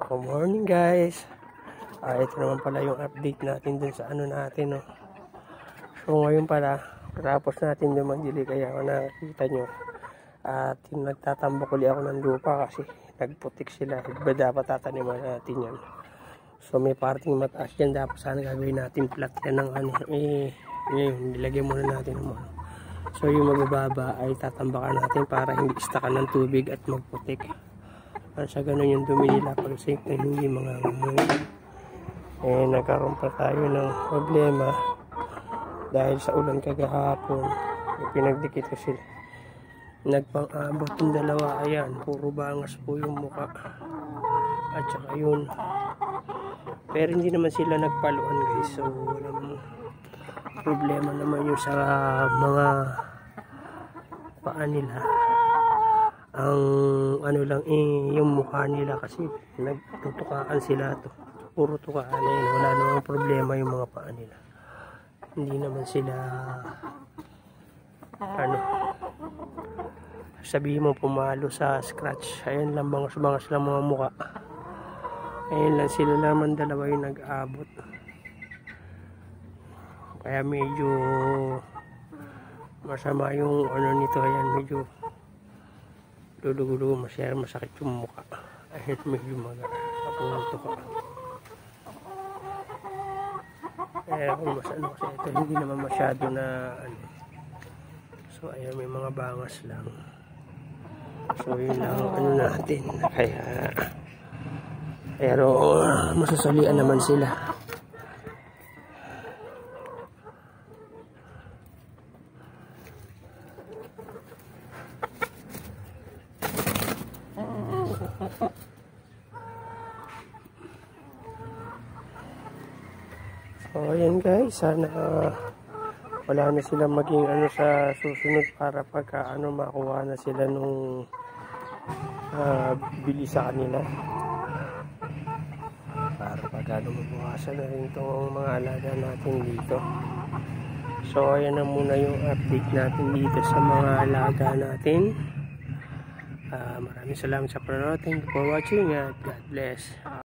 Good morning guys. Ito naman pala yung update natin dun sa ano natin, no. So ngayon pala, tapos natin yung magdili, kaya ako nakikita nyo. At nagtatambak uli ako ng lupa kasi nagputik sila. Iba dapat tataniman natin yan. So may parting mataas yan, dapat sana gagawin natin flat yan ng ano. Ngayon, nilagyan muna natin ng ano. So yung magbababa ay tatambakan natin para hindi istakan ng tubig at magputik. Sa ganun yung dumi nila pag safe na hindi mga ngamoy. Nagkaroon pa tayo ng problema dahil sa ulan kagahapon. Pinagdikit ko sila. Nagpang-abot yung dalawa. Ayan, puro bangas po yung muka. At saka yun. Pero hindi naman sila nagpaluan guys. So walang problema naman yung sa mga paa nila. Ang ano lang yung mukha nila kasi nagtutukaan sila to. Puro tukaan na yun. Wala namang problema yung mga paa nila. Hindi naman sila ano sabihin mo pumalo sa scratch. Ayan lang, bangas-bangas lang mga mukha. Ayan lang, sila naman dalawa yung nag-abot. Kaya medyo masama yung ano nito. Ayan, medyo dudugo-dugo, masakit yung mukha. Ayan, medyo mapunto ka. Kaya kung mas ano kasi ito, hindi naman masyado na ano. So ayan, may mga bangas lang. So yun lang ano natin. Kaya pero masasalian naman sila. So ayan guys, sana wala na silang maging ano sa susunod para pagka ano makuha na sila nung bili sa kanila. Para pagka mabukasan na rin itong mga alaga natin dito. So ayan na muna yung update natin dito sa mga alaga natin. Maraming salamat sa panonood. Thank you for watching at God bless.